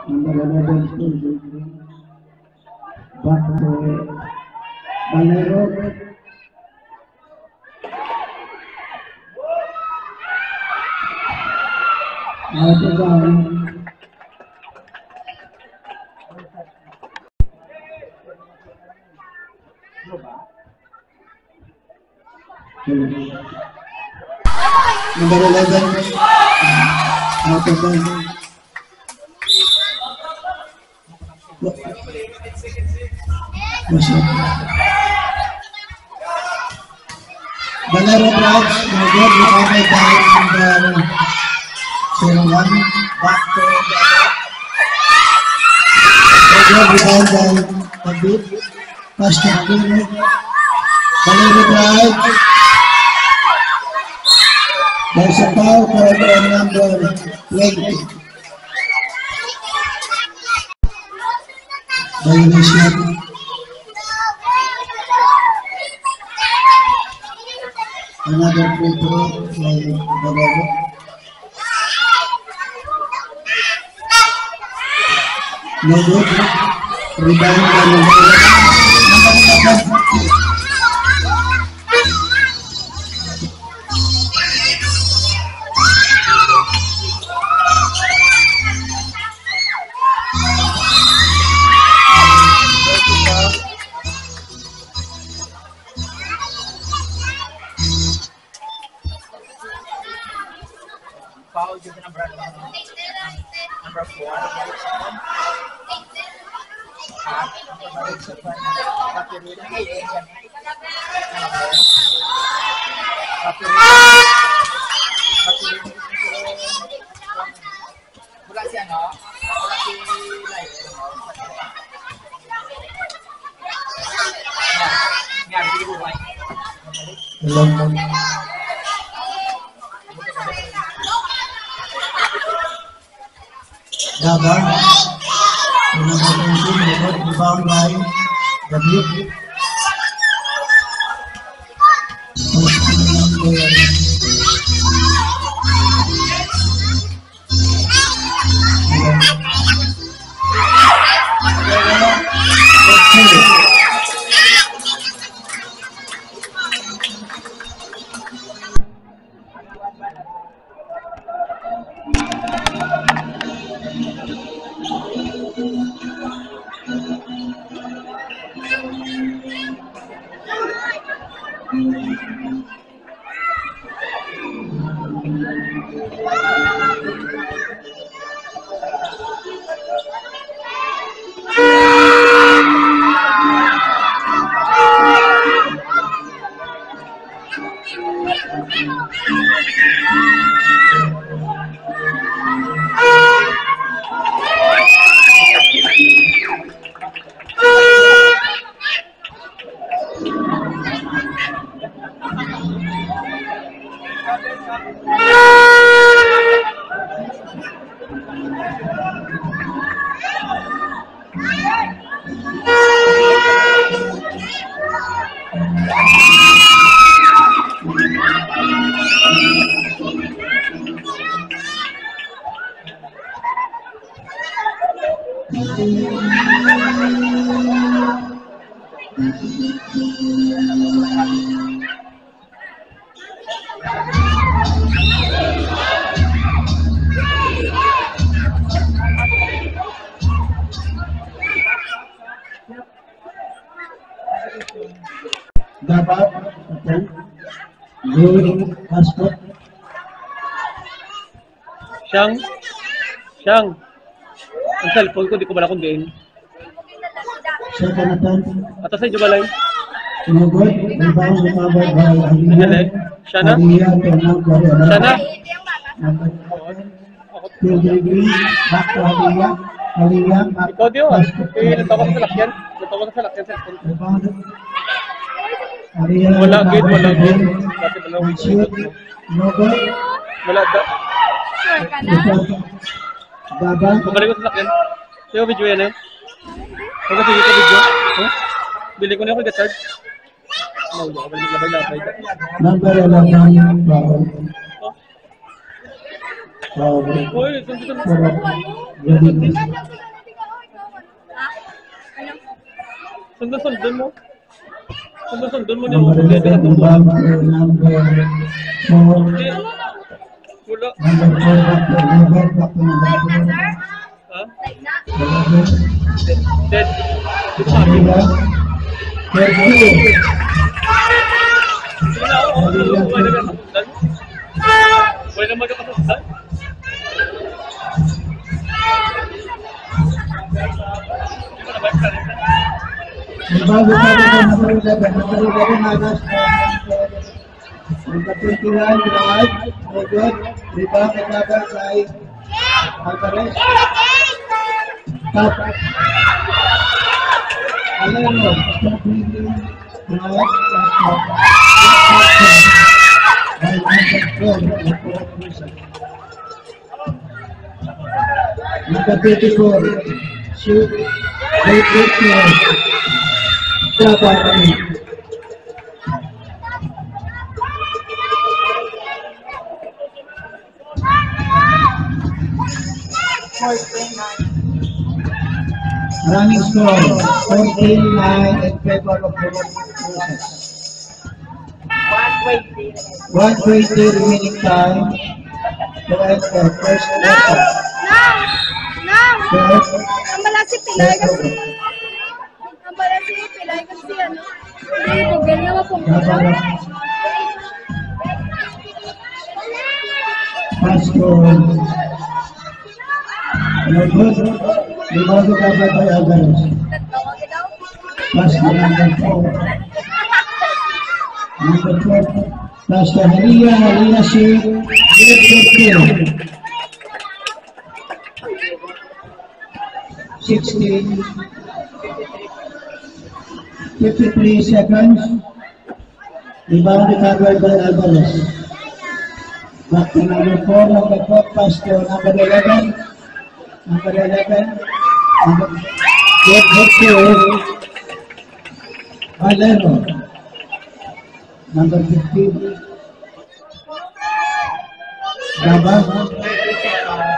Number 11, back to Valero. Out of bounds. Number 11, out of bounds. Valero Clouds, no good, recovered by number 01, back to good, rebound by Pagdip, pass to Pagdip, Valero Clouds, there's a foul for number 20. Violation. Another free throw by Valero. No good. Rebound by number 11. Foul juga number 4. Wala siya, no? Wala si Light. Yan, hindi ko ba? Dabar, rebound by W. Dapat, okay. Good basket. Siyang. Ang cellphone ko, di ko bala kung gain. Second attempt. Atas ay jubalay. No good. Rebound recovered by Nandali. Siya na? Siya na? Field degree. Back to Aliyah. Aliyah. Ikaw diyo. Natawa sa salakyan. Cellphone. Rebound. Wala gate. Kasi wala shoot. No good. Wala da. Baba. Pagkali ko sa salakyan. Sa'yo video yan eh. Huwag kasi dito video. Bili ko na ako i-get charge. Baka balik labay. Number 11. Wow. Uy, sunod. Ready. Sundan mo. Sundan mo niya. Number 11, rebound to number 4. Wala. Number 4, back to number 4. Ha? 11. Dead. Ito sa akin. 32. Sige na ako. Wala na kasundan. Wala na magkakasundan. Rebound to number 11. Number 11, Agas. Number 21, Rod. No good. Rebound to number 5. Alvarez. Top. Alero. Stop reading. Rod. Number 34. Shoot. Great. Running score 14-9 in favor of the Roses. 1:20 remaining time. To end the first quarter. Nambala si Pilay kasi ano. Hindi, bugel nga po. Pass score. No good. Rebound covered by Alvarez. Pass to number 4. Number 4. Pass to Halia shoot. Good. 16. 53 seconds. Rebound recovered by Alvarez. Back to number 4. Number 4. Pass to number 11. Number 11. Good. Alero. Number 15. Gaba.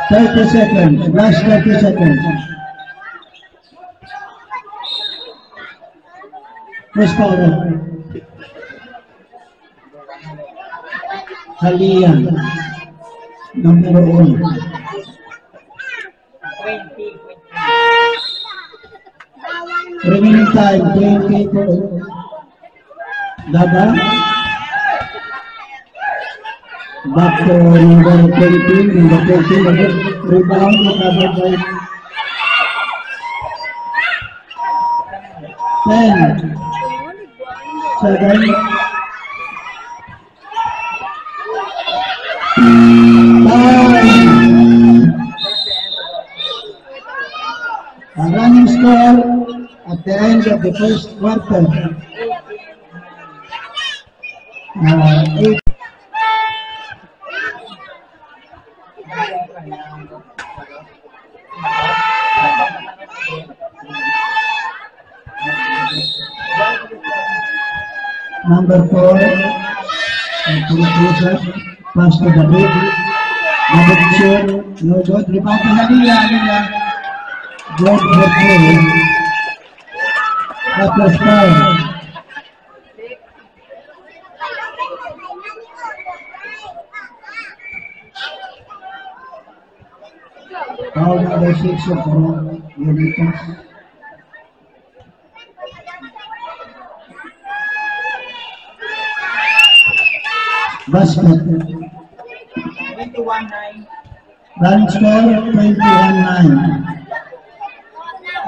30 seconds. Last 30 seconds. First power. Halia. Number 1. 20. Remaining time, 24. Gaba. Back to number 20, number 14, rebound, recovered by 10, 7, 5. A running score at the end of the first quarter. 8. Number 4, pass to the big. Number 2, no good. Rebound to Halia. Good for 3. After 5. Foul number 6 of the Unitas. Basket. 21-9. Running score 21-9.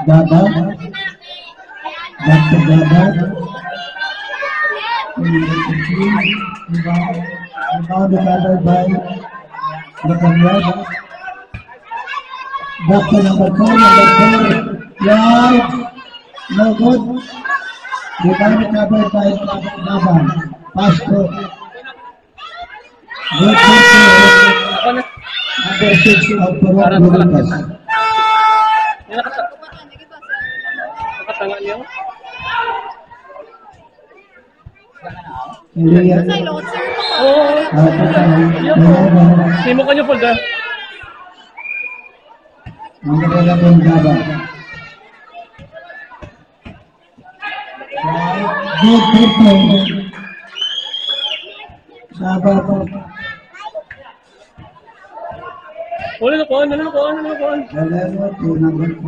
Gaba. Back to Gaba. Rebound recovered by Lacamera. Back to number 4. Right. No good. Rebound recovered by Gaba. Pass to good. Ako na. Number 6 of Purok Lucas. Nakatanga niya. Hindi yan. Sino ka niyo, Folder? Number 11, Gaba. Good purple. Sabar po. Wala na kuhan, wala na kuhan, wala na kuhan. Galero to number 4.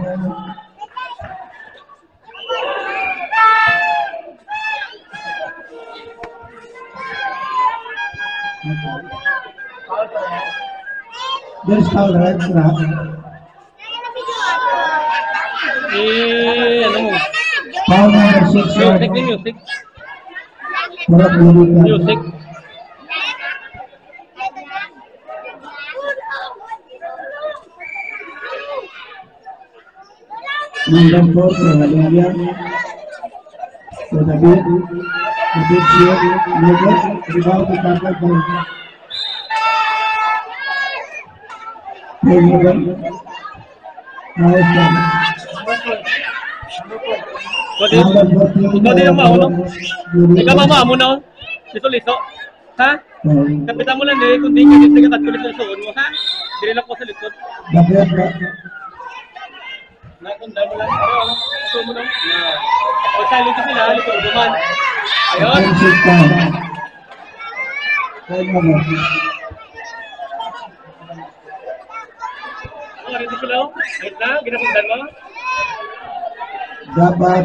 There's foul, right? Ano mo? Foul number 6. Music din, music. Correct, music. Music. Number 4, Hallelujah. So David here, David, rebound to cover by Ikaw din ang mauna. Ikaw mamaamo na. Liso-liso. Ha? Kapitan mo lang eh. Kung di ka dito ka katulit ng suon mo. Ha? Dili lang ko sa likod. Nakunda mo lang. Ito mo lang. O silent sila. Likod naman. Ayun. Dito sila. Ayun na. Ginapundan mo. Dapat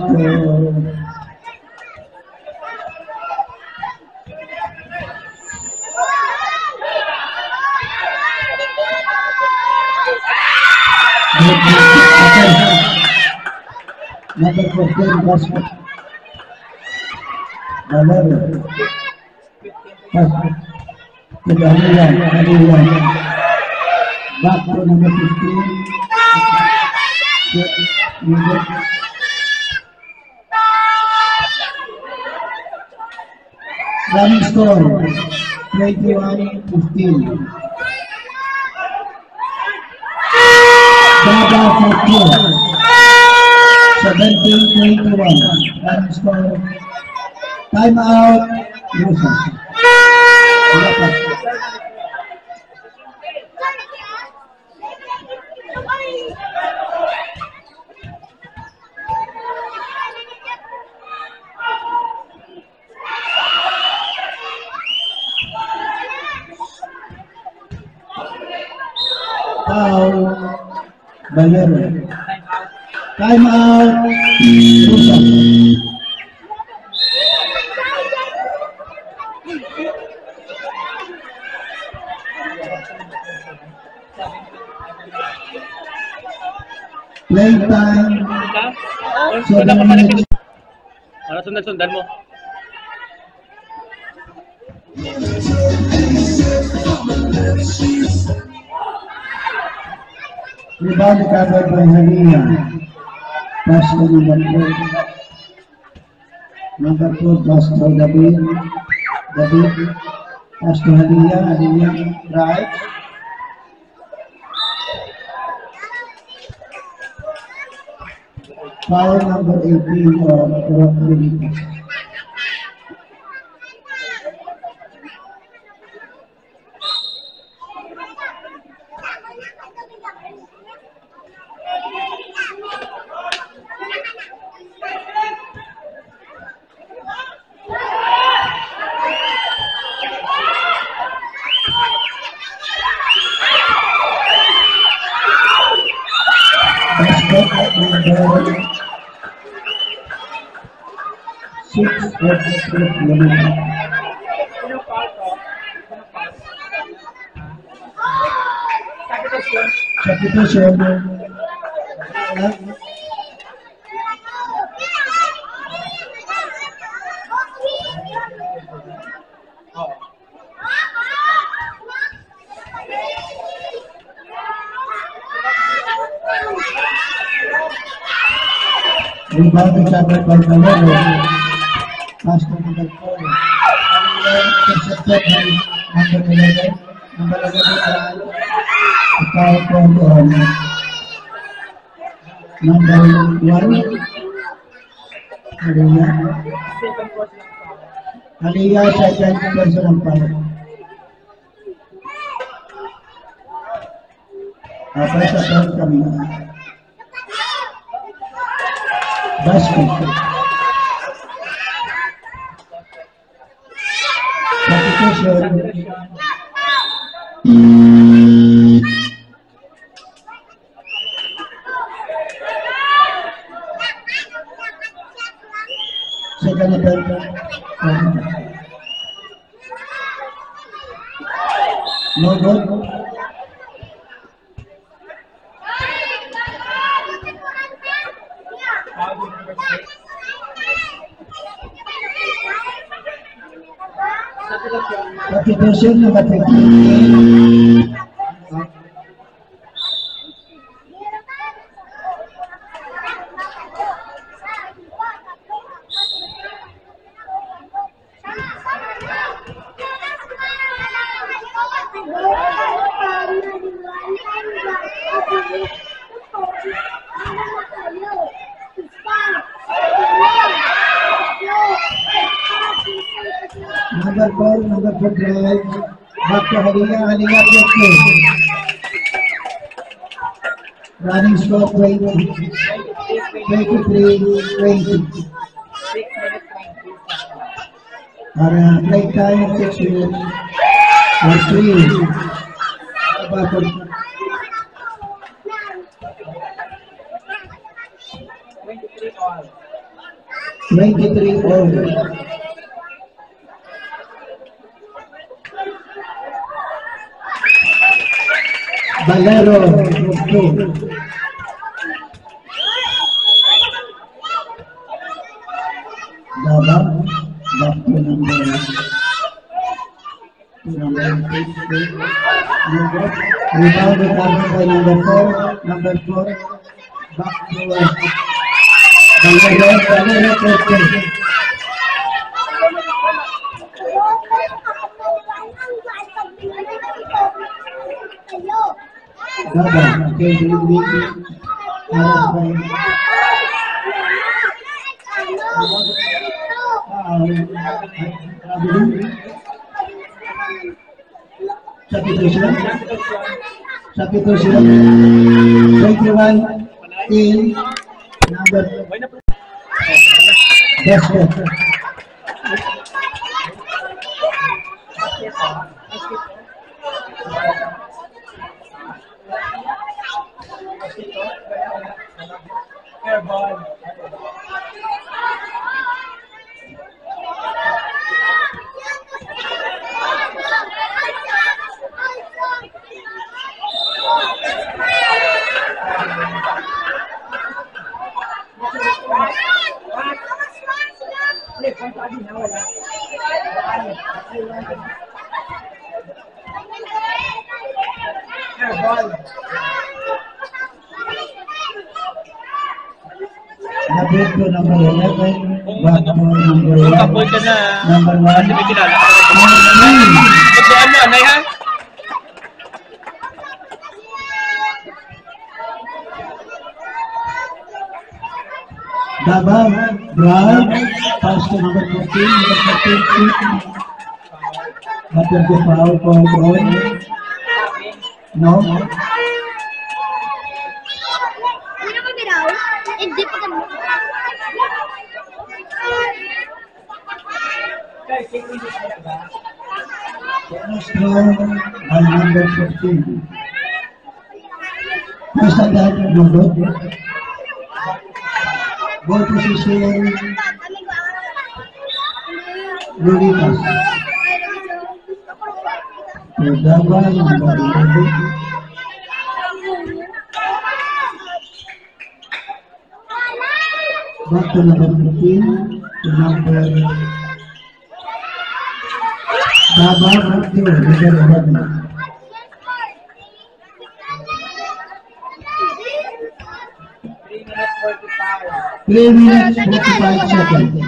number 14 basket. Galero. Basket. Hallelujah. Back to number 15. Running score 21-15. Baba for 2. 17-21. Running score. Time out. Rosas. Wala pa. Foul. Galero. Time out. Rosas. Playtime. Sundan pa pala sila. Ano sundan mo? Rebound covered by Halia. Pass to number 4. Number 4 pass to David. Pass to Halia. Right. Foul number 18 of Rockville. Substitution. Rebound covered by Galero. Pass to number 4. Intercepted by number 11. Number 11 foul from number 1. Halia second personal foul. Apa sa foul kami? Basket. Substitution. Second attempt. No good. Foul number 6. Substitution number 15. Number 4 drive. Back to Haliya gets running score 20. 23-20. 6 minutes 19 seconds. Para play time 6 minutes. Or 3. Back to 23 all. 23 all. Valero, 2. Daba, back to number 6. Rebound recovered by number 4. Number 4, back to Valero, 4. Daba, Substitution 21 in number basket. Air ball. Air ball. Number 2, number 11, Kung back to number kung 1. kapoy ka na, Number 1. kasi may kilala ka na. Tutuan mo, anay ha? Daba, drive, pass to number 14, number 14, shoot. After the foul, called on. No? Hindi na mabiraw. Hindi pa kami. Guys, take me to the back. Strong by number 15. Basta dahil ng dudot. Ball position, Lulitas. Daba, number 11. Back to number 15, to number Daba, back to number 11. 3 minutes 45 seconds.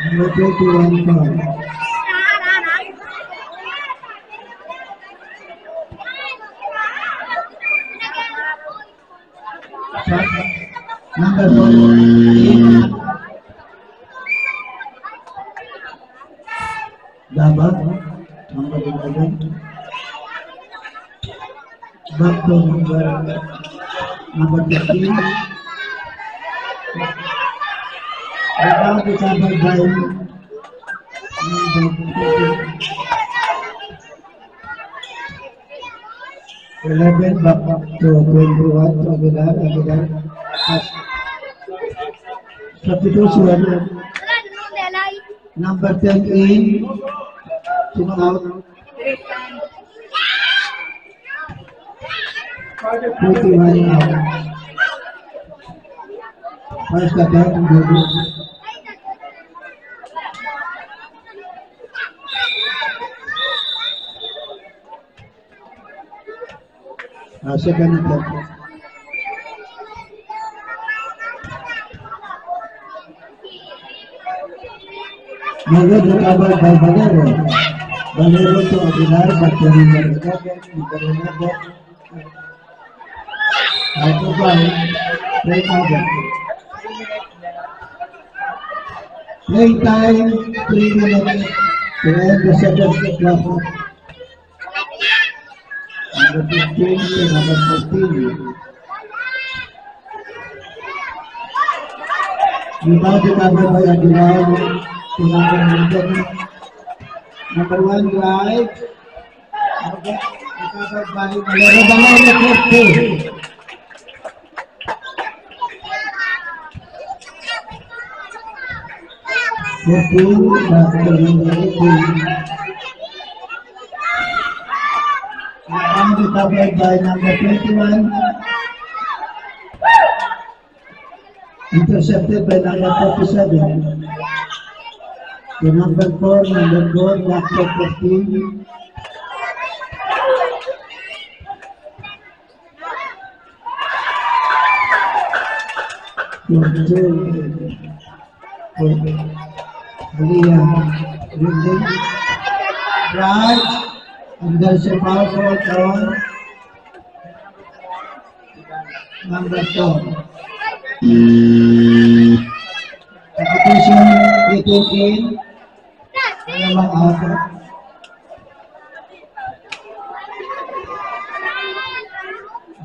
Number 21 foul. Number 14. Daba, number 11. Back to number 15. Rebound recovered by number 11. Back to 21. To Aguilar. Substitution. Wala, ano, Delay? Number 10 in. Sino out? 41 out. First attempt, Gogo. Second attempt. Gogo recovered by Valero. Valero to Aguilar, but the number 11. Out of bounds. Play cover. Play time, 3 minutes to end the second half. Number 15 to number 14. Rebound recovered by Aguilar to number 11. Number 1 drive. Recovered by Valero. 50. And recovered by number 21. Intercepted by number 47. To number 4, back to 15. Right, and there's a foul on number 4. Competition 18 namang out.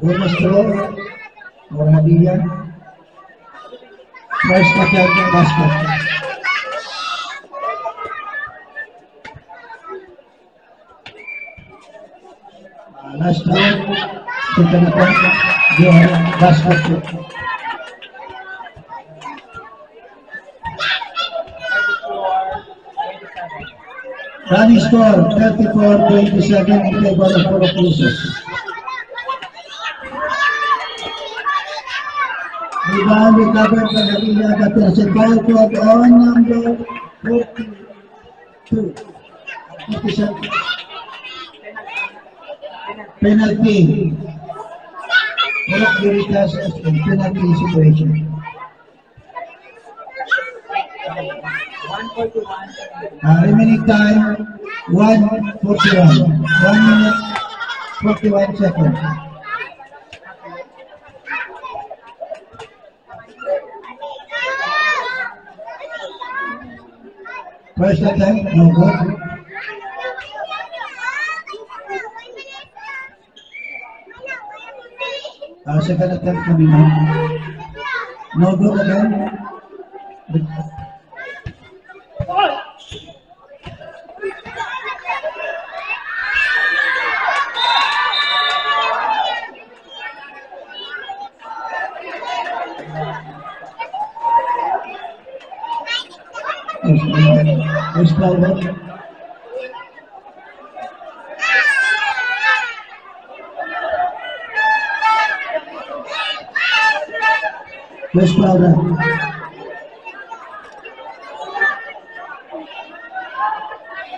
Bonus throw or hadiah. First attempt basket. Last time, second attempt, basket. Running score 34-27 in favor of Puro Cruces. Rebound recovered by Aguilar, but there's a ball called on number 42. 47. Penalty. Puro Veritas penalty situation. 141. Remaining time 1:41. 1 minute 41 seconds. First attempt, no good. Second attempt coming on. No good again. First foul. First foul.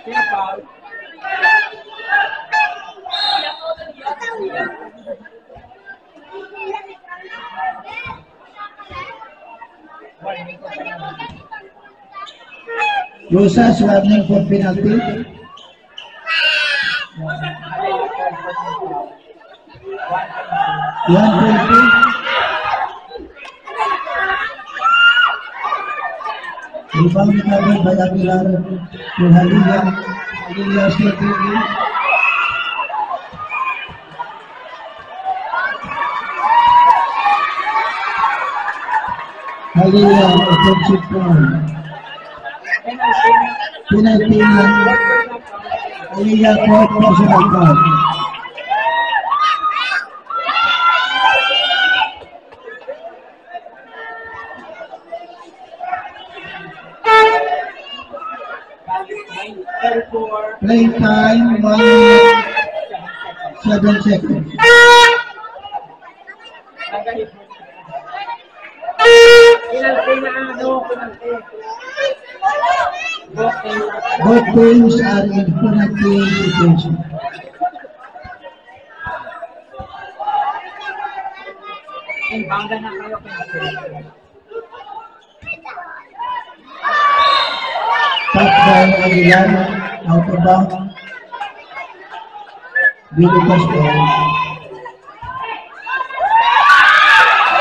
Sino foul? Rosas running for penalty. 120. Rebound recovered by Aguilar to Halia. Halia still taking. Halila, offensive foul. Penalty na. Halila, fourth personal foul. Play time, 1 minute, 7 seconds. Penalty na ano, penalty. Both teams are in penalty situation. Bangga na kayo penalty. Top by Aguilar, out of bounds. Billy Castro.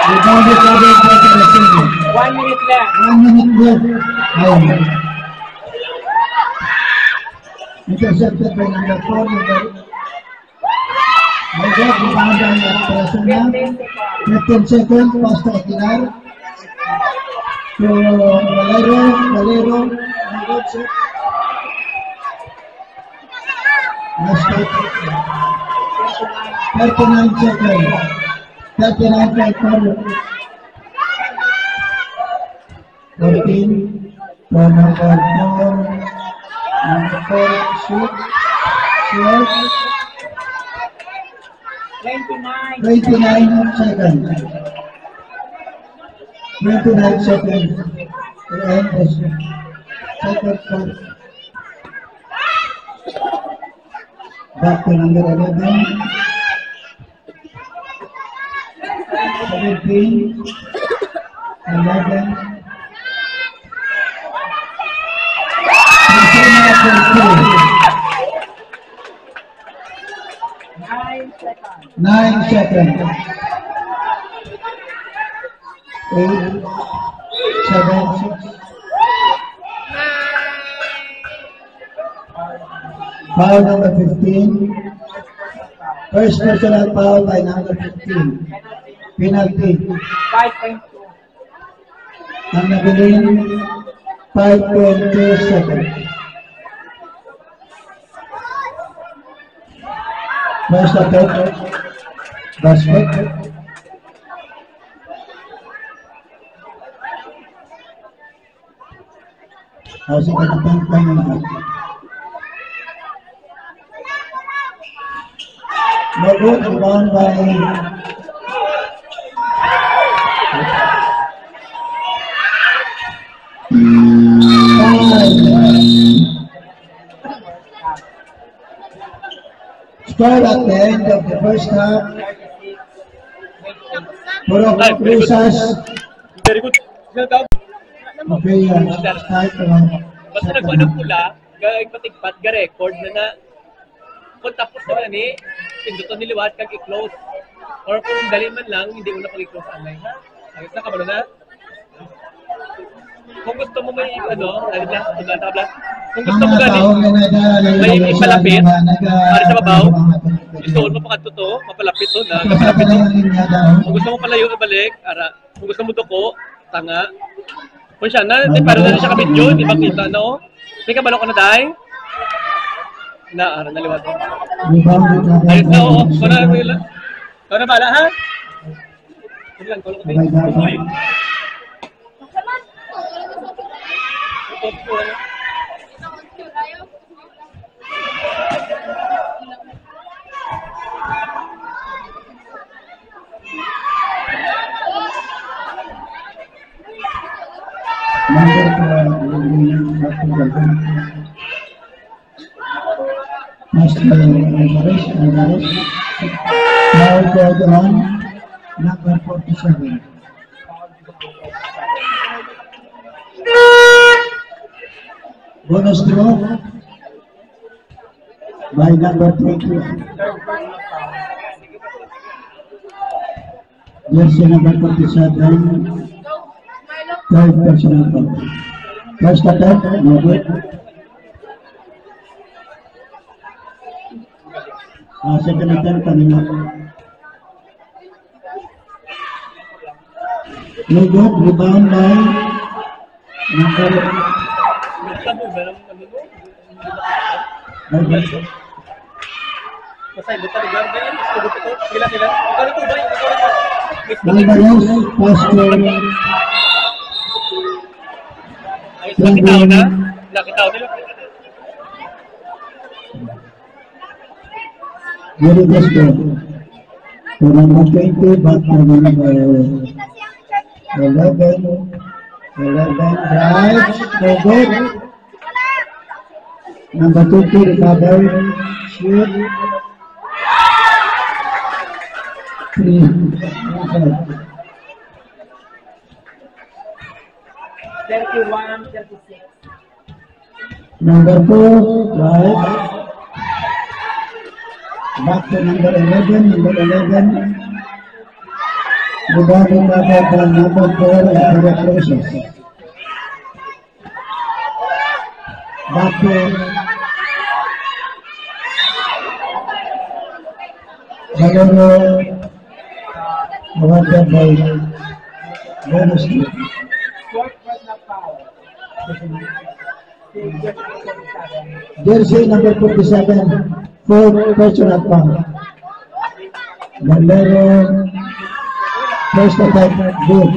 Rebounded by the Federation. 1 minute left. 1 minute left. Ayun. Intercepted by number 4, number. My God, rebounded by Presuna. 15 seconds, pass to Aguilar. To Valero, my God, sir. Last 39 seconds. 39.4. 14. For number 4. Number 4, shoot. 29. 29 seconds. 29 seconds. To end the second quarter. Back to number 11. 17. 11. Presuna 9 seconds. 8, 7, 6. Foul number 15. First personal foul by number 15. Penalty. 5.2. Ang nabiling 5.2 seconds. First attack. Basket. Kasi katapang naman. Bagot, rebound by score at the end of the first half. Puro Cruzas. Very good. Okay, start. Basta nagpanang pula, gagawin patigpat, ga-record na kung tapos naman ni, pindutan niliwat kag i-close. Or kung dali man lang, hindi mo na pag-i-close online, ha? Ayos na, kabalo na? Kung gusto mo may kung gusto mo gani, may ipalapit, para sa babaw, isuon mo pa to, mapalapit to na, mapalapit to. Kung gusto mo palayo, ibalik, ara. Kung gusto mo duko, tanga. Kung siya na, para na siya kabidyo, di ba kita, no? May kabalo ka na, day? Na, ara, naliwat ko. Ayos na, oo. Kau na bala, ha? Kulang, kulang ko. Now go on, number 47. Bonus throw by number 20. Jersey number 47. Third personal foul. First attempt, no good. Second attempt, kanina. No good, rebound by number Basta mo, meron ano mo? Basta iba talaga. Ganyan, sagot ito. Sila. Ikaw na po ba? Alvarez, pass to Ay, nakitaw na. Nakitaw nila. Very best goal. To number 20, back to number 11. 11, right, no good. Number 20, recover, shoot. 3, inside. 31, 36. Number 4, right. Back to number 11, Regarding the number 4 and the process. Back to Valero, Awarded by Venus. Fourth was not foul. Jersey number 47, 4 personal foul. Valero, first attack, good.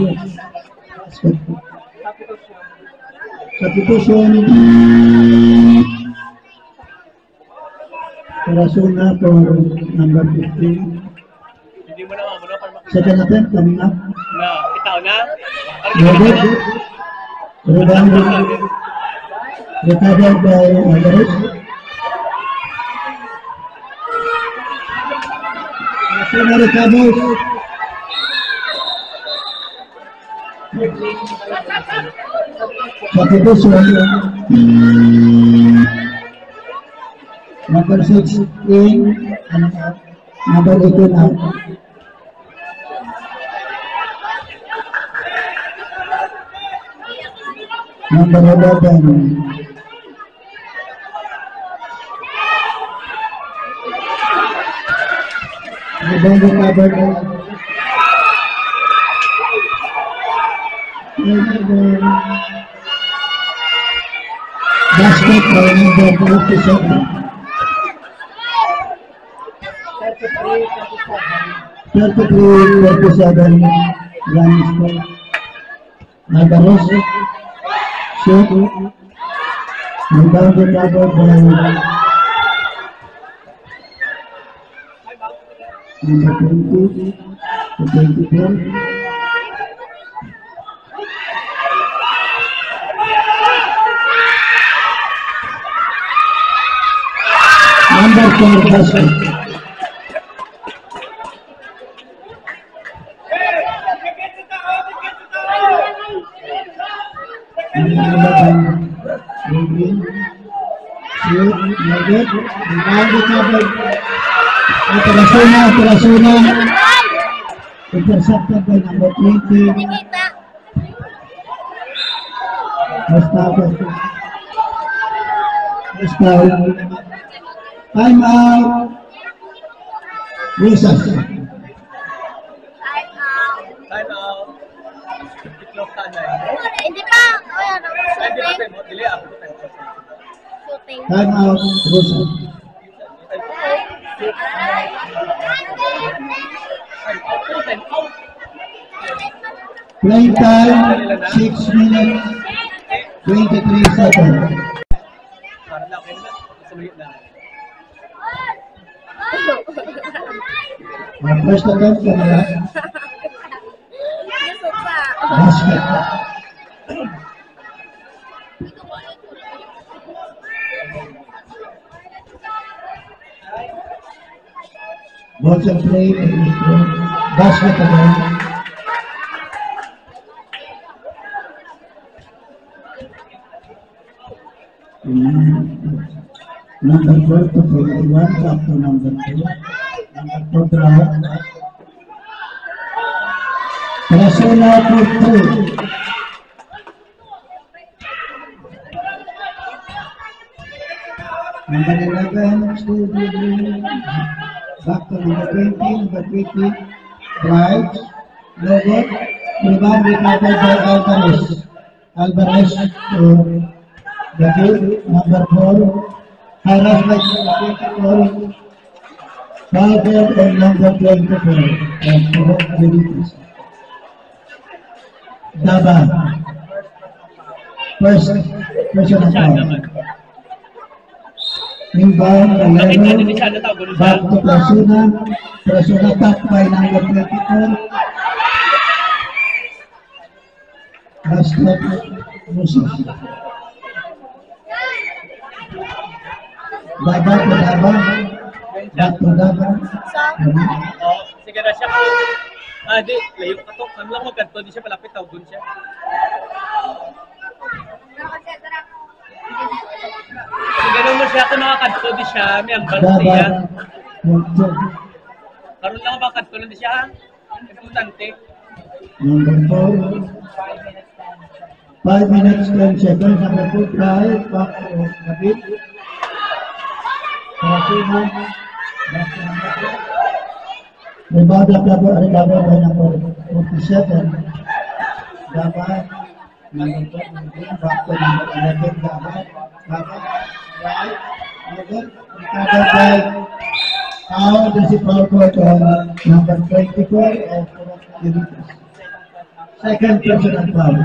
Substitution. Tarasuna for number 15. Hindi mo na para makita. Second attempt coming up. Na, itaw na. Good. Rebound. Recovered by Alvarez. Tarasuna recovers. Substitution. Number 16 and number 18 out. Number 11. Rebound recovered. Basket by number 57. 33-27 running score. Alvarez shoot. Rebound recovered by number 20 to 24. Number 4 basket. Tarasuna intercepted by number 20. Time out. Recess. Time out. Itlog tanay. Hindi pa. Oh, yan. Pwede ba Shooting. tayo? Dili ako. Shooting. Time out. Recess. Playing time 6 minutes 23 seconds. Para lang, kaya na. Sumulit na. First attempt kamera. Yusuf pa. Basket. Balls and play. Basket again. Number 12 to 21, up to number 2. Number 2 draw. Tarasuna for 2. Number 11, still dribbling. Back to number 20, number 20. Right. No good. Rebound recovered by Alvarez. Alvarez to David, number 4. Harassed by 24. Fouled on number 24. And correct Benitez. Daba. First personal foul. Rebound, Nakita Valero. din siya, natawag ko Back to siya. Prasuna. Prasuna top by number 24. Basket Musa. Daba to Daba. Back to Daba. Oo, sige na siya. Di, layo ka to. Ano lang magkanto, di siya malapit, tawag doon siya. Ganun mo siya, kung nakakanto, di siya, may ambal siya. Daba. Karoon lang ba kanto, di siya, importante. Number 4. 5 minutes, 10 seconds. Number 2, try. Back to David. Prasuna. Back to number 2. Rebound recovered by number 47. Daba. Number 2. Back to number 11. Daba. Daba. Right. Again. Recovered by foul. This is foul court on number 24 of Benitez. Second personal foul.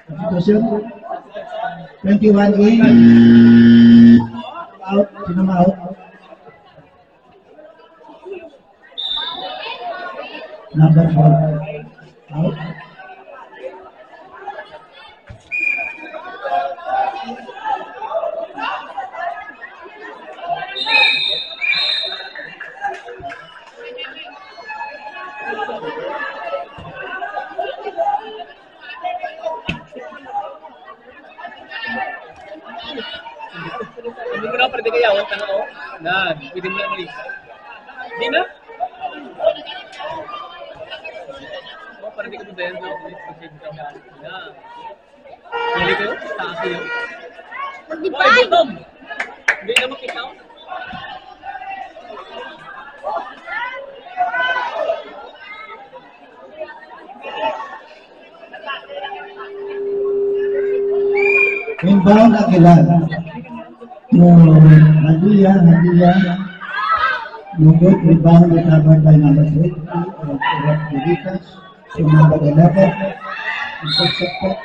Substitution. 21 in. Out. Sino out? Number 4. Out. Hindi ko na pwede kayawan, tanong ko. Pwede mo na mali. Hindi na? Parang di ko ba yan, no? Nali ko, taas ko yun. Mag-divide! Gutom! Hindi na makita ko. Inbound Aguilar. To Nadia. Good rebound recovered by number 20 of Benitez to number 11. Intercepted.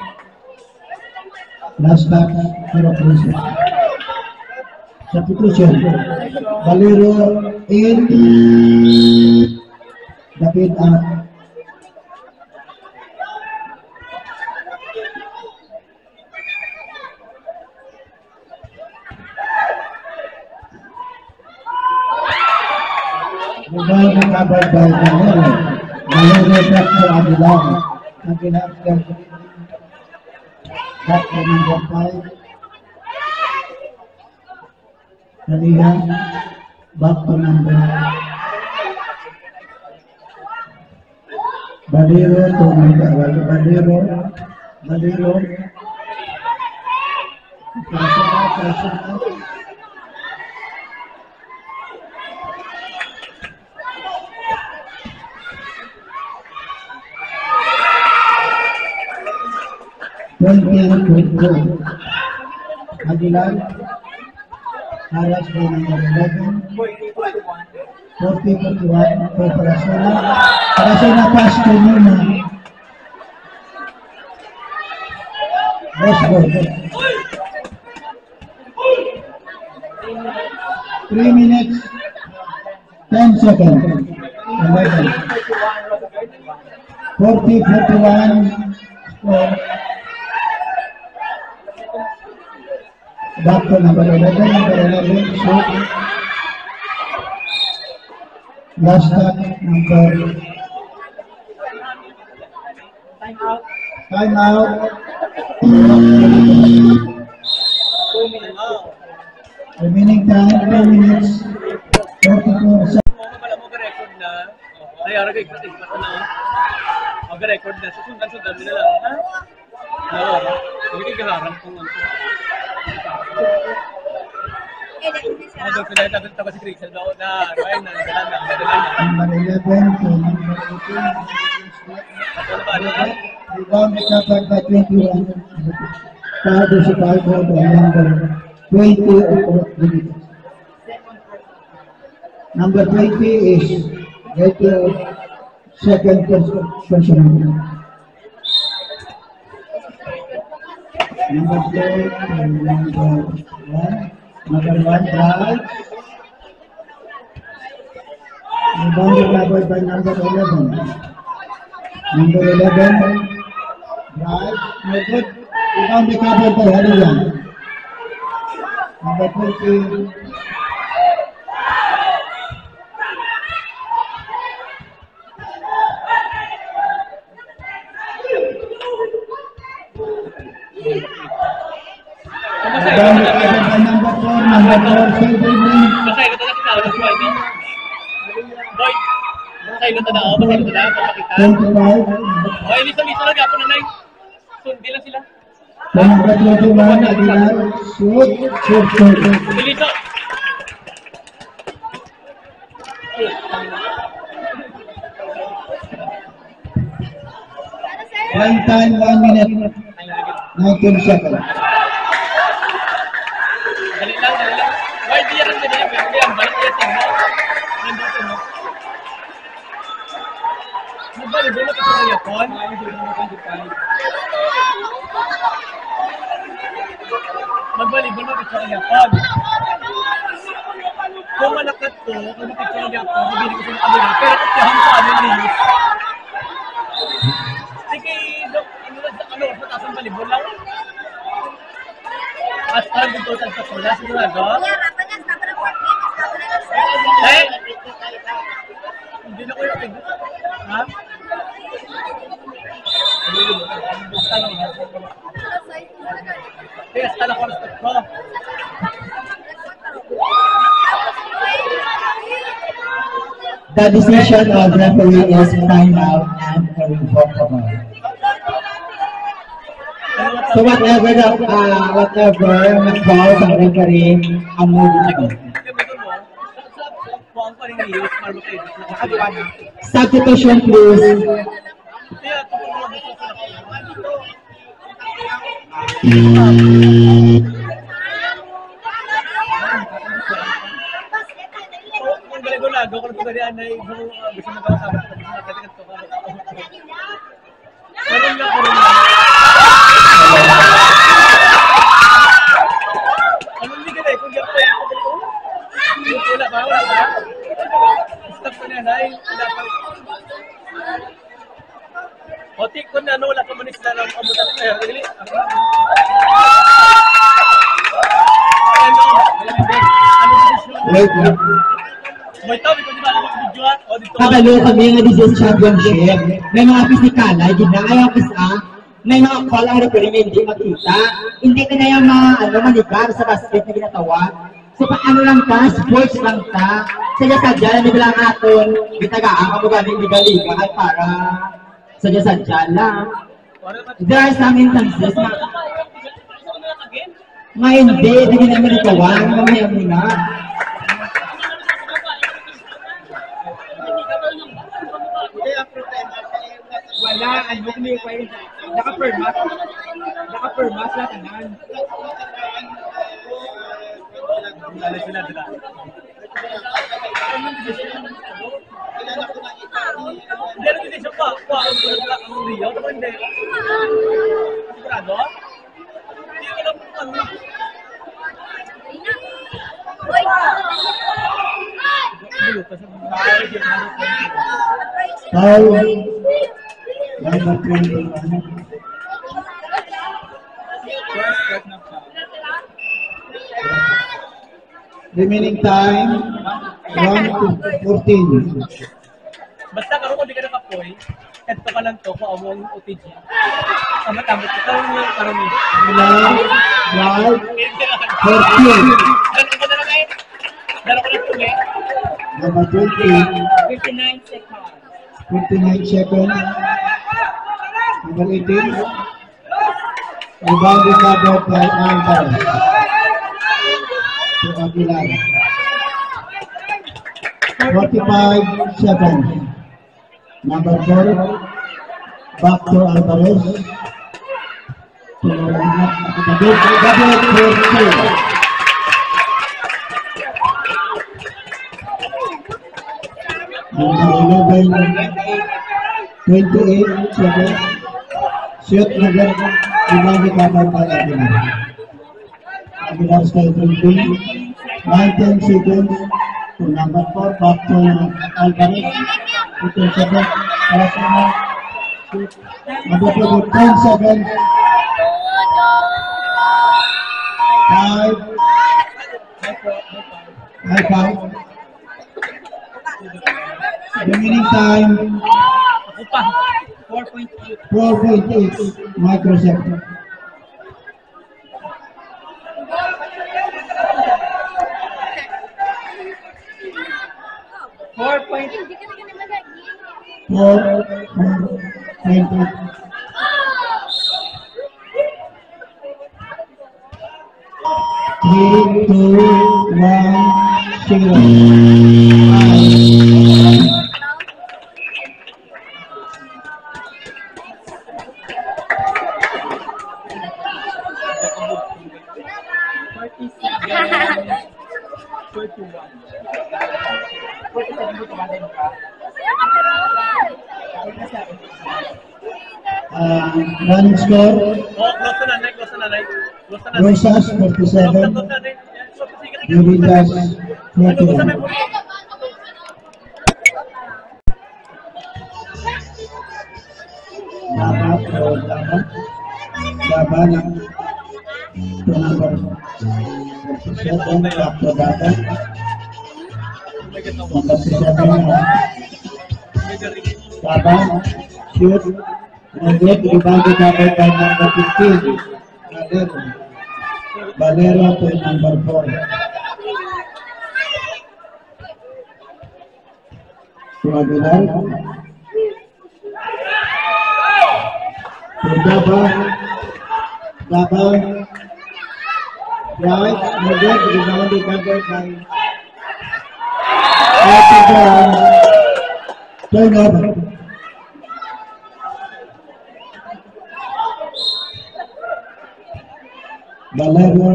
Last back, zero process. Substitution. Valero in. David out. Rebound recovered by Valero. Valero back to Aguilar. Aguilar back to number 5. Nadia back to number Valero to number Valero. Prasuna. 20-22. Aguilar. Harassed by number 11. 40-41 for Prasuna. Prasuna pass to Nuna. Let's go. 3 minutes, 10 seconds. 11. 40-41 score. Back to number 11, shoot. Last stop, number. Time out. 2 minutes. Remaining time, 2 minutes. 44 seconds. Mag-record na. Ay, araw kayo ito na. Mag-record na. Sundan nila lang. Ha? Oo. Hindi kayo kaharang kung ano. Ano ko na ito si Crystal na. Ay, na. Number 11 to number 18. Rebound recovered by 21. Foul to Chicago by number 20 of the Number 20 is second person. Number 4 and number 1 drive. Rebound recovered by number 11. Number 11 drive. No good. Rebound recovered by Harian. Number 20. Rebound recovered by number 4. Number 4 saving. Masay ko na kita. Boy, masay ko na. Masay ko na. Papakita. 25. Okay, liso-liso lang. Gapo na na. Sundi lang sila. Number 21, Aguilar, shoot. Liso. One time, 1 minute, 19 seconds. Dali lang, dali lang. Why di yan ang dali? Pwede yan. Balik yan tingnan. Nandito mo. Magbalik mo ito ng yapon. Magbalik mo ito ng yapon. Kung malakat ko, kung ito ng yapon, mabili ko sa kabila. Pero kung sa ano linis. Sige, ano, mataas ang balibon lang. At parang dito sa pula, sigurado? Eh? Hindi na ko yung pig. Ha? Kaya sa talang oras ko. The decision of referee is timeout and irrevocable. So whatever nag-call sa referee, ang move ito. Substitution please. Kung galing-gulago, kung pagkarihan na gusto mo kawasama sa katikat ko. Karoon lang, karoon lang. Anong hindi ka na eh? Kung gano'n pa yung pagkarihan? Wala ba? Wala ba? Stop ko na yan ay. Wala pa. Otik ko na ano, wala ka manis na ng kamutan. Ay, really? Wait. May tawag ko di ba ako video at o dito. Kabalo kami nga this is championship. May mga pisikala, ginaya pisa. May mga call ang referee na hindi makita. Hindi ka na yung mga manigar sa basket na ginatawa. So paano lang ka, sports lang ka. Sadya-sadya, hindi lang natin. Bitagaan ka mo galing liga-liga ay para sadya-sadya lang. There are some instances na hindi naman ikawa. Mamaya muna. Wala, ano kami pa yun. Naka-permas na tanan. Lalo sila dila. Hindi rin din siya pa. Ang Rio, naman hindi. Sigurado? Hindi ko lang ano. Number 21. Remaining time, 1 to 14. Basta karoon kung di ka nakapoy, kahit ka lang to, kung among OTG. Tama-tama ko, karoon eh. Drive, 14. Dalo ko na lang eh. Dalo ko na po eh. Number 20. 59 seconds. 59 seconds. Number 18. Rebound recovered by Alvarez. To Aguilar. 45 seconds. Number 4. Back to Alvarez. Double 14. Number 11, 28 seconds. Shoot number Ibagi Kapal by Aguilar. Aguilar stay 20. 19 seconds. To number 4, back to Alvarez. 15 seconds. Shoot. Number 2, 10 seconds. 5. High five. Remaining time 4.8 microsecond. Four, 20. Three, two, 1, 0. Running score, Rosas 47, Yuritas 41. Laban to number 47, back to Data. Number 7, Laban, shoot. And then divided by number 15, Valero to number 4. To Aguilar. To Daba, right, and then divided by turnover. Valero,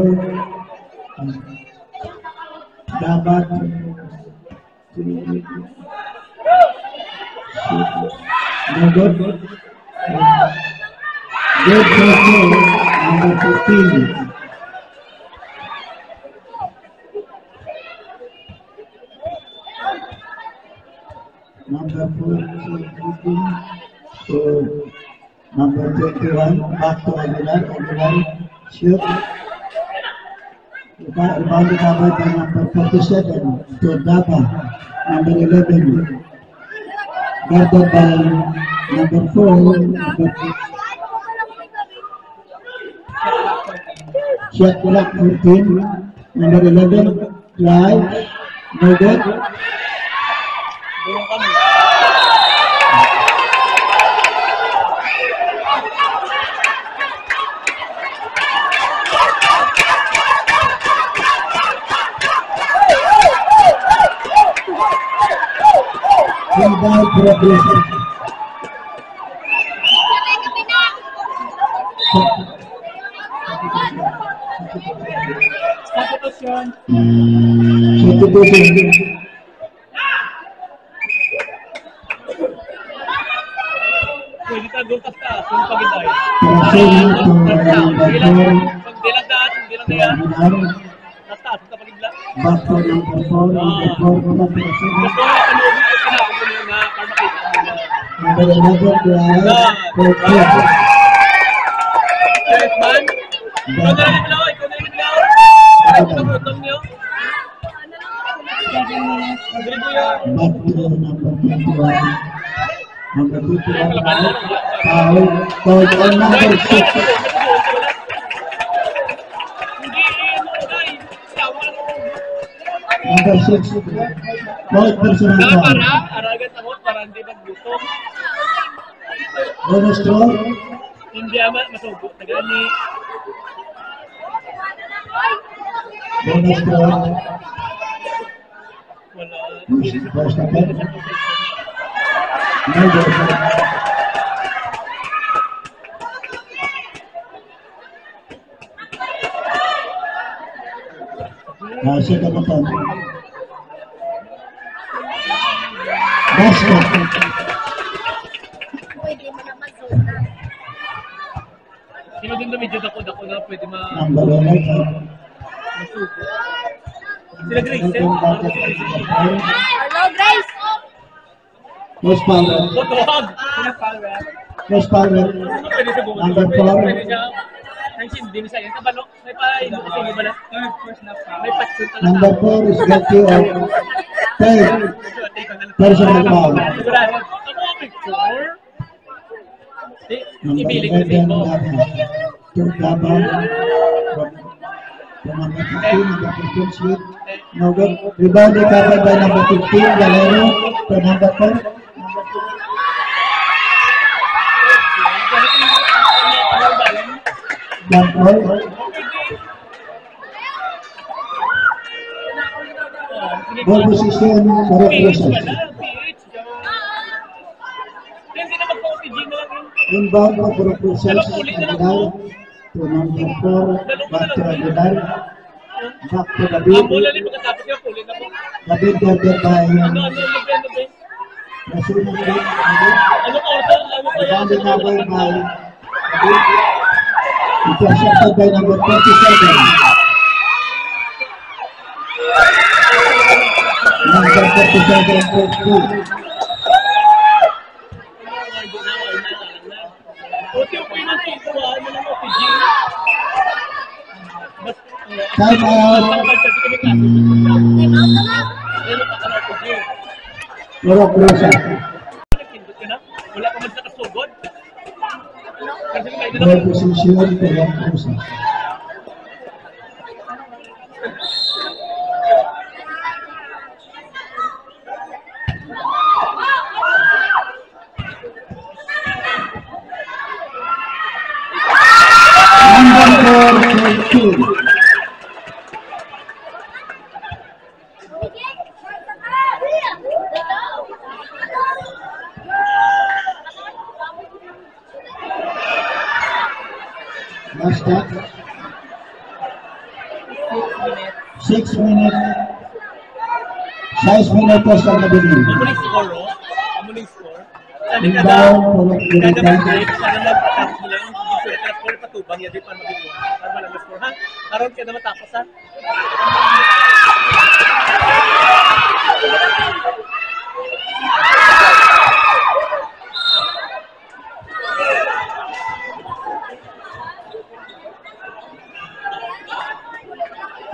Dabat, no good. Good control, number 15. Number 14, to number 21, back to Aguilar, shoot. Rebounded covered by number 47 to Daba, number 11. Guarded by number 4, shot clock 14, number 11, drive, no good. Rebound progression. Substitution. Pwede ka doon ka kung pagintay. Passing to number 4. Hindi lang daan, hindi lang daan. Nataas ka pagintla. Back to number 4, number 4, number 7. Gusto ko kanugin ko kinakot mo na para makita mo na. Number 11, drive, Yes, man. Ikaw na rin ilaw, ikaw na rin ilaw. Ikaw na utong niyo. Agree ko yan. back to number 21. Number 21, foul, called on number 6. Number 6, called personal Kaya foul. para, aragat ako para hindi magbuto. Bonus throw, Hindi ama masubo. Tagani. bonus throw, Wala. first attempt. No bonus. Second attempt. Basket. Pwede mo naman zona. Sino din na medyo dako-dako na pwede Number 11. Sila Grace, eh? Hello, Grace! Chris Palmer. Botog! Chris Palmer. Pwede siya bumalik. Number 4. Pwede siya. Ang sindi sa yan. Kabalo, may pa-indo kasi hindi ba na? May patsun talaga. Number 4 is guilty of third personal foul. Sigurado. Ako ang picture. Number Ibilig 11, kasi mo. Third Gabon. From number 15, number 15, Sweet. No good. Rebound recovered by number 15, Valero. To number 4. Jump ball. Ball position, correct process. Hindi na magpa-OPG na lang yun. Inbound for correct process. Aguilar. To number 4. Back to Aguilar. Back to Ang David. bola rin pagkatapos yung pulin ako. David guarded by Ano ba? Rasul David. Ano ka orta? Ano ba yan? Rebounded number by David. Intercepted by number 27. Number 37, first two. Okay na dito. Ano lang OPG? Time out. Correct process. Wala pa man sa kasugod. Ball position, correct process. Number 4, last stop. 6 minutes. 6 minutes sa beginning. Amuling score, oh. Amuling score. Sabi kada Inbound, correct break, process. sana mag-tap mo lang. Kaya score patubang yan, di pa magiging. Para malang score, ha? Karoon ka na matapos, ha?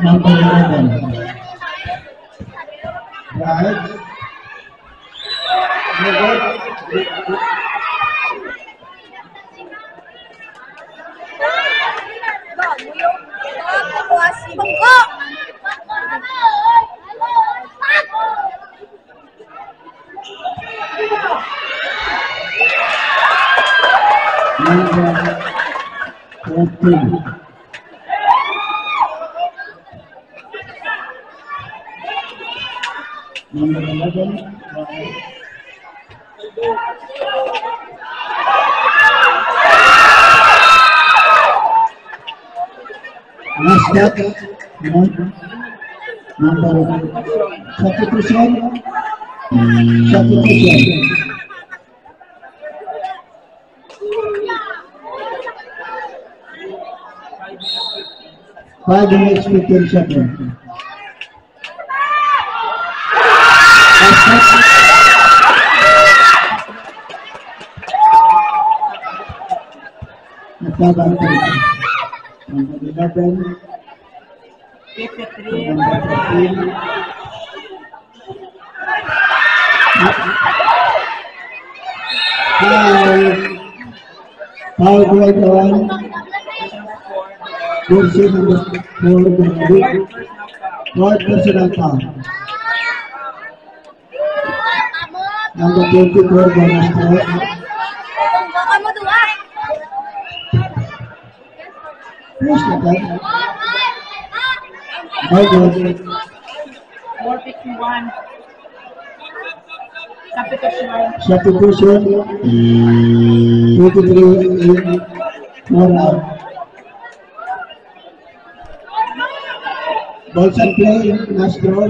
Number 11. Right. Number 14. Number 11. Last stop. Number substitution. Substitution. 5 minutes 15 seconds. Nagkabantay. Number 11. 53. Number 14. Foul grade 1. Jersey number 4. Fourth personal foul. Number 24, bonus throw. Baka mo dua. Please, Nathan. All good. 451. Substitution. Substitution. 23 in 4 out. Balls and play, last draw.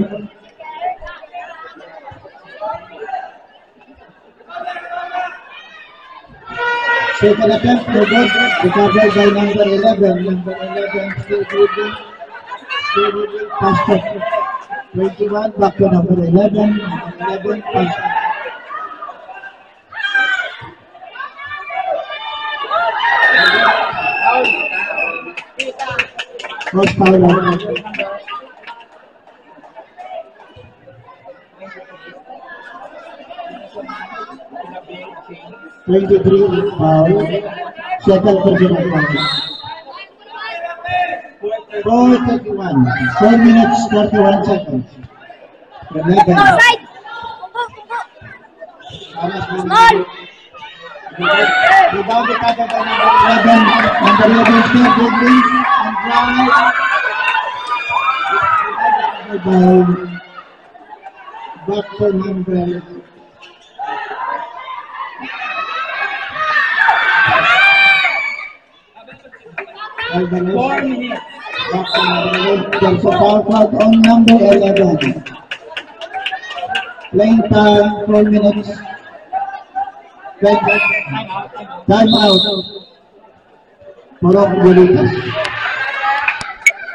Second attempt, no good. Recovered by number 11. Number 11, still dribbling. Still dribbling, pass to 21, back to number 11. Number 11, pass to. Cross foul. 23 foul. Second personal foul. 4:31. 4 minutes 31 seconds. 11. Offside! Small! Rebound recovered by number 11. Number 11 still dribbling and drive. Back to number 4 minutes. There's a foul called on number 11. Playing time 4 minutes. Time out. Morocco Bolitas.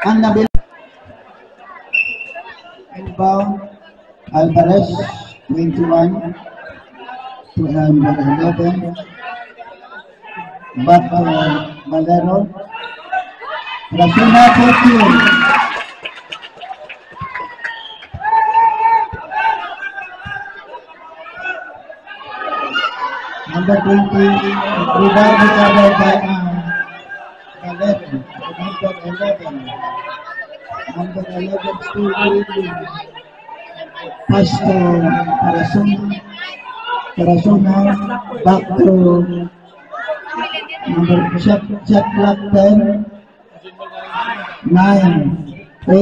Ang nabil. Inbound. Alvarez 21 to number 11. Back to Valero. Rasuna 14. Number 20, rebound recovered by 11. Number 11. Number 11 still leading. Pass to Parasuna. Back to number shot clock 10. 9, 8.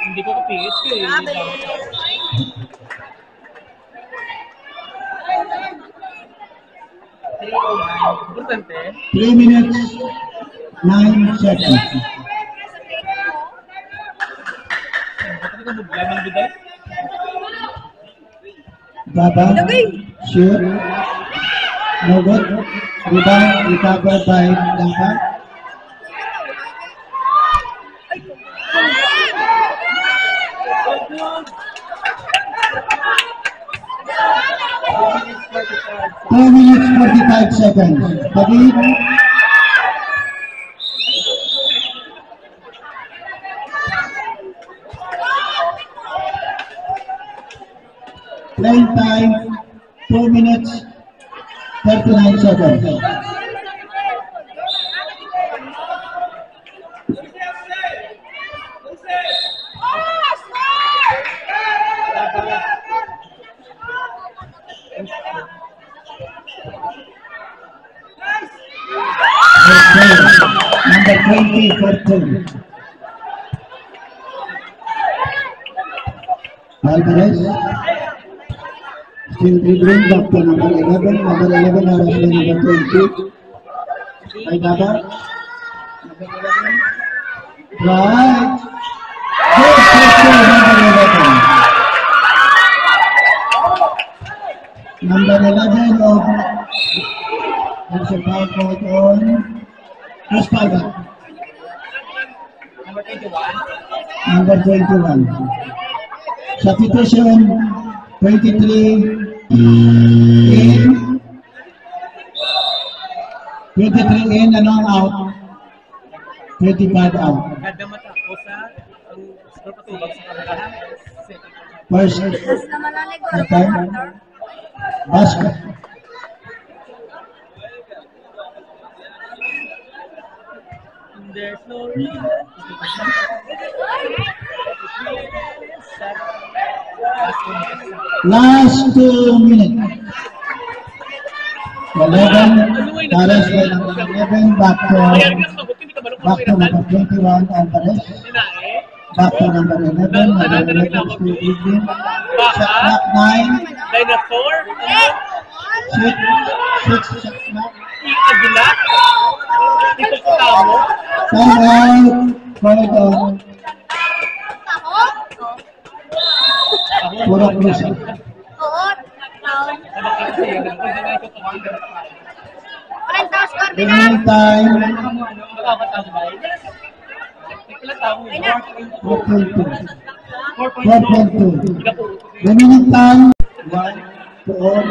Hindi ko kapit eh. Importante. 3 minutes, 9 seconds. Baba, shoot, no good. Rebound, recovered by Langka. Two minutes 45 seconds. Padid. Playing time 2 minutes 39 seconds. Number 20 for 2. Alvarez. Still dribbling back to number 11. Number 11 harus by number 20. By Baba. Number 11. Right. Good pressure, number 11. Number 11 of there's a foul called on Chris Palma. Number 21. Number 21. Substitution 23 in. 23 in and all out. 25 out. Kada matapos ang score patubag sa kamerahan. First time. Basket. There's no reason. Last 2 minutes. 11. Pares by number 11. Back to number 21. Alvarez. Back to number 11. Number 11 still leading. Shot clock 9. Dinosaur. 6 shot clock. Aguilar. Ito po tamo. Time out called on Puro Cruz. Oo. Taon. Walang taos, Ferdinand. Remaining time, Ay na. 4.2. 4.2. Remaining time, 1, 4,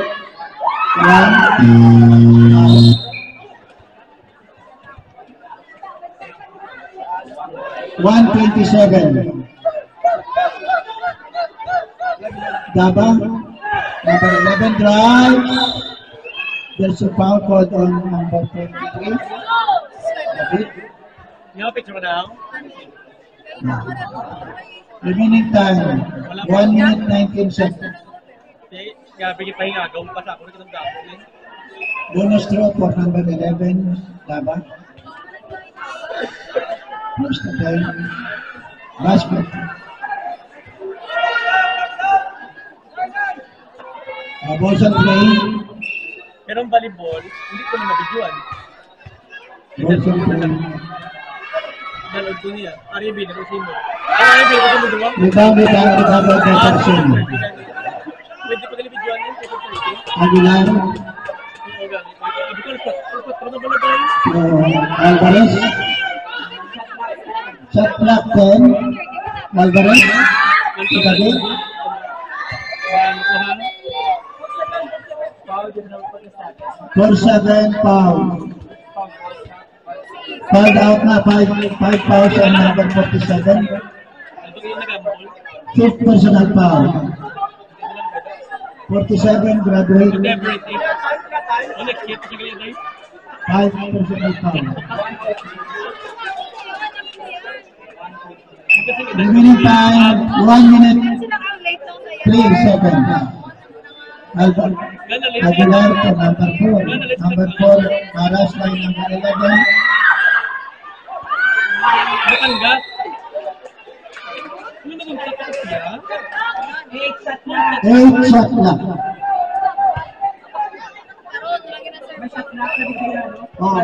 127. Daba, number 11 drive. There's a foul called on number 23. David. Yung picture mo na. Remaining time, 1 minute 19 seconds. Kaya bigyan pahinga. Gawin pa sa ako. Ito ng gawin. Bonus throw for number 11, Daba. First time, basket. Balls and play. Pero ang volleyball, hindi ko na mabidyoan. Balls and play. Nanood ko niya. RB, narusin mo. RB, kasi mo duwa? Rebound by Peterson. Pwede pa nila bidyoan yun. Aguilar. Alvarez. Shot clock 10. Alvarez. Itabi. 4-7 foul. Fouled out na 5 fouls on number 47. Fifth personal foul. 47 graduate. 5 personal foul. Remaining time 1 minute 3 seconds. Aguilar to number 4. Number 4, Maras by number 11. Batangas. Ano naging tatas niya? 8 shot clock. Oh,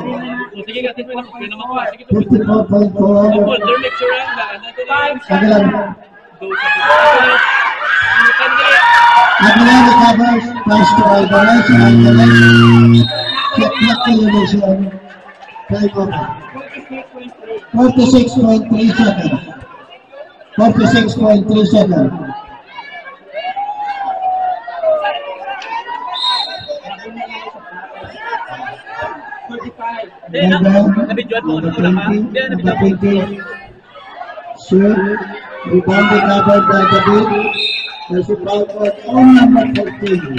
Sige nga, sige na makuha. Sige, 54.4. folder lecture yan ba? Aguilar. Aguilar recovers, pass to Alvarez. Alvarez. Shot clock elevation. Time over. 46.3 seconds. 46.3 seconds. Nabidyoan mo. Number 20. Shoot. Rebound recovered by David. There's a foul called on number 14.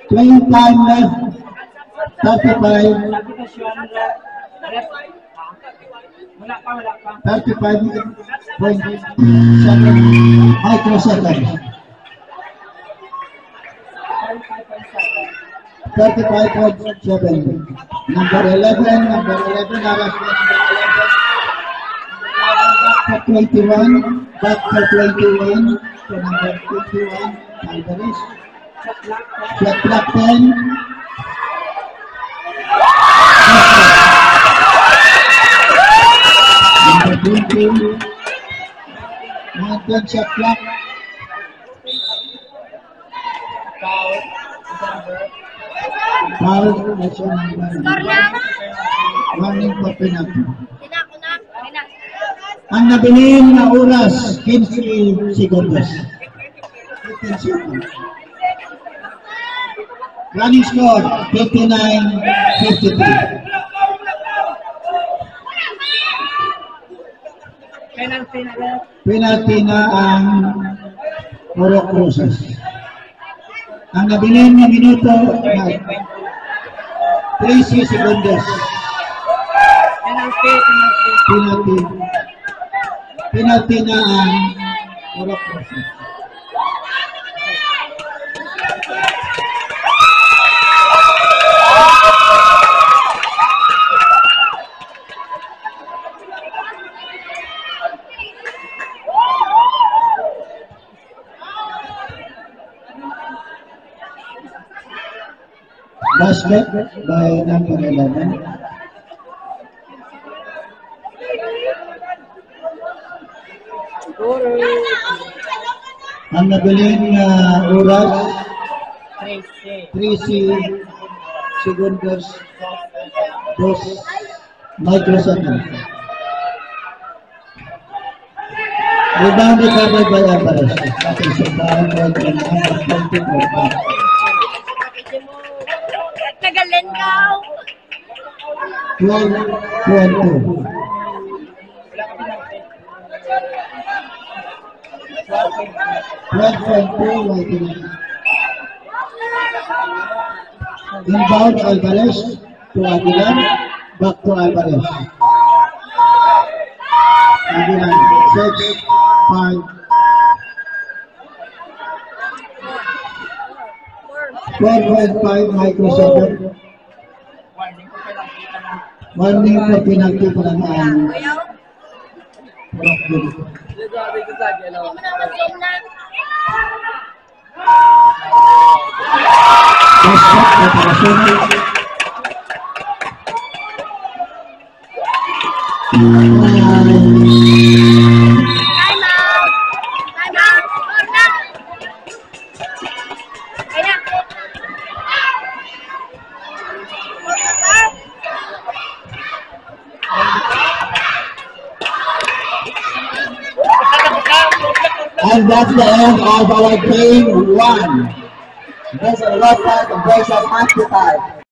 Playing time left. 35. 35.7 microseconds. 35.7. Number 11, Aras number 11. Back to 21 to number 21, Alvarez. Shot clock 10. Number 20. Mountain shot clock. Foul. That's your number. Score lang. Warning for penalty. Tinako na. Tinak. Ang nabilin na oras, 15 seconds. 15 seconds. Running score, 59-53. Penalty na ang Puro Cruces. Ang nabilin na minuto na 13 seconds. Penalty. Penalty na ang Puro Cruces. Basket by number 11. Ang nabiling oras, 13 segundos, 2 microseconds. Rebound recovered by Alvarez. Ating sundahan by number 24. Nagalan ka. 12-2. 12.2. Inbound Alvarez to Aguilar. Back to Alvarez. Aguilar 6-5. 12.5 microsecond. Warning for penalty pa lang ang Rockville. Basket na pakasunod. Time out. Time out. Corner. Kaya. And that's the end of our game 1. There's a lot of breaks of 95.